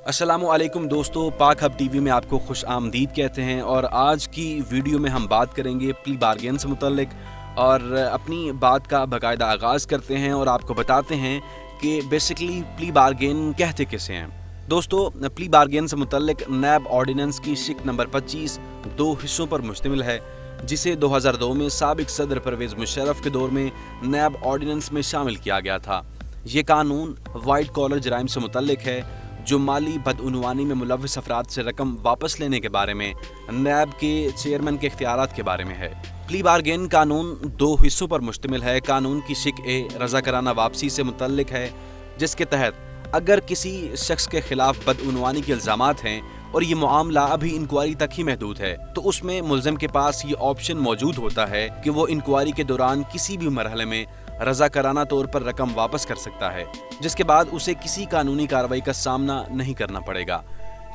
अस्सलामुअलैकुम दोस्तों, पाक हब टीवी में आपको खुश आमदीद कहते हैं। और आज की वीडियो में हम बात करेंगे प्ली बार्गेन से मुतल्लिक और अपनी बात का बाकायदा आगाज़ करते हैं और आपको बताते हैं कि बेसिकली प्ली बार्गेन कहते किसे हैं। दोस्तों, प्ली बार्गेन से मुतल्लिक नैब ऑर्डिनेंस की शिक नंबर 25 दो हिस्सों पर मुश्तमिल है, जिसे 2002 में साबिक सदर परवेज़ मुशर्रफ के दौर में नैब ऑर्डिनेंस में शामिल किया गया था। ये कानून वाइट कॉलर जराइम से मुतल्लिक है, जो माली बदउनवानी में मुलव्वस अफराद से रकम वापस लेने के बारे में नैब के चेयरमैन के इख्तियारात के बारे में है। प्ली बार्गेन कानून दो हिस्सों पर मुश्तमिल है। कानून की शिक ए रज़ाकाराना वापसी से मुतल्लिक है, जिसके तहत अगर किसी शख्स के खिलाफ बदउनवानी के इल्ज़ामात हैं और ये मामला अभी इंक्वायरी तक ही महदूद है, तो उसमें मुल्ज़िम के पास ये ऑप्शन मौजूद होता है कि वो इंक्वायरी के दौरान किसी भी मरहले में रज़ाकाराना तौर पर रकम वापस कर सकता है, जिसके बाद उसे किसी कानूनी कार्रवाई का सामना नहीं करना पड़ेगा।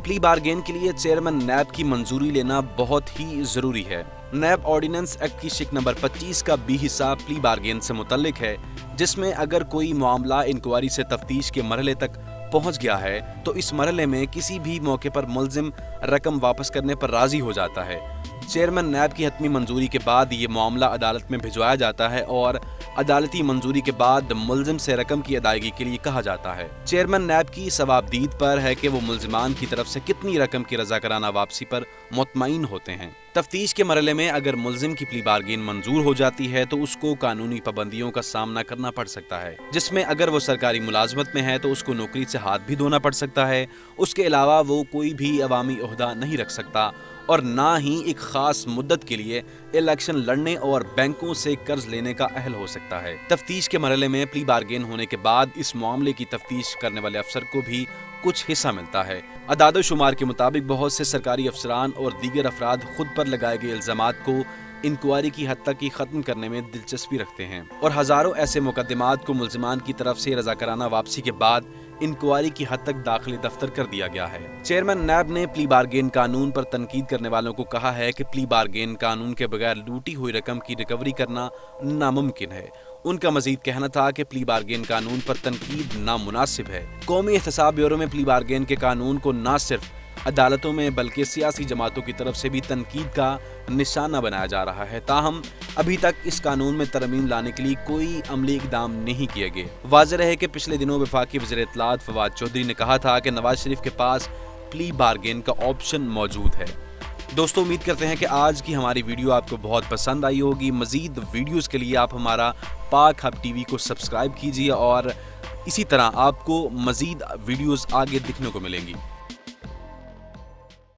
प्ली बार्गेन के लिए चेयरमैन नैब की मंजूरी लेना बहुत ही ज़रूरी है। नैब ऑर्डिनेंस एक्ट की शिक नंबर 25 का बी हिस्सा प्ली बार्गेन से मुतल्लिक है, जिसमें अगर कोई मामला इंक्वायरी से तफ्तीश के मरहले तक पहुंच गया है तो इस मरहले में किसी भी मौके पर मुल्ज़िम रकम वापस करने पर राज़ी हो जाता है। चेयरमैन नैब की हतमी मंजूरी के बाद ये मामला अदालत में भिजवाया जाता है और अदालती मंजूरी के बाद मुल्ज़िम से रकम की अदायगी के लिए कहा जाता है। चेयरमैन नैब की सवाबदीद पर है कि वो मुल्ज़िमान की तरफ से कितनी रकम की रज़ाकाराना वापसी पर मुतमईन होते हैं। तफ्तीश के मरहले में अगर मुल्ज़िम की प्ली बार्गेन मंजूर हो जाती है तो उसको कानूनी पाबंदियों का सामना करना पड़ सकता है, जिसमें अगर वो सरकारी मुलाजमत में है तो उसको नौकरी से हाथ भी धोना पड़ सकता है। उसके अलावा वो कोई भी अवामी ओहदा नहीं रख सकता और ना ही एक ख़ास मुद्दत के लिए इलेक्शन लड़ने और बैंकों से कर्ज लेने का अहल हो सकता है। तफ्तीश के मरहले में प्ली बार्गेन होने के बाद इस मामले की तफ्तीश करने वाले अफसर को भी कुछ हिस्सा मिलता है। अदाद शुमार के मुताबिक बहुत से सरकारी अफसरान और दीगर अफराद खुद पर लगाए गए इल्ज़ामात को इंक्वायरी की हद तक ही ख़त्म करने में दिलचस्पी रखते हैं और हज़ारों ऐसे मुकदमात को मुल्ज़िमान की तरफ से रज़ाकाराना वापसी के बाद इंक्वायरी की हद तक दाखिली दफ्तर कर दिया गया है। चेयरमैन नैब ने प्ली बार्गेन कानून पर तनकीद करने वालों को कहा है कि प्ली बार्गेन कानून के बगैर लूटी हुई रकम की रिकवरी करना नामुमकिन है। उनका मजीद कहना था कि प्ली बार्गेन कानून पर तनकीद नामुनासिब है। कौमी एहतसाब ब्यूरो में प्ली बार्गेन के कानून को न सिर्फ अदालतों में बल्कि सियासी जमातों की तरफ से भी तनकीद का निशाना बनाया जा रहा है। ताहम अभी तक इस कानून में तरमीम लाने के लिए कोई अमली इकदाम नहीं किए गए। वाज़ेह है कि पिछले दिनों वफाकी वज़ीर इत्तलात फवाद चौधरी ने कहा था कि नवाज शरीफ के पास प्ली बार्गेन का ऑप्शन मौजूद है। दोस्तों, उम्मीद करते हैं कि आज की हमारी वीडियो आपको बहुत पसंद आई होगी। मज़ीद वीडियोस के लिए आप हमारा पाक हब टीवी को सब्सक्राइब कीजिए और इसी तरह आपको मज़ीद वीडियोस आगे दिखने को मिलेंगी।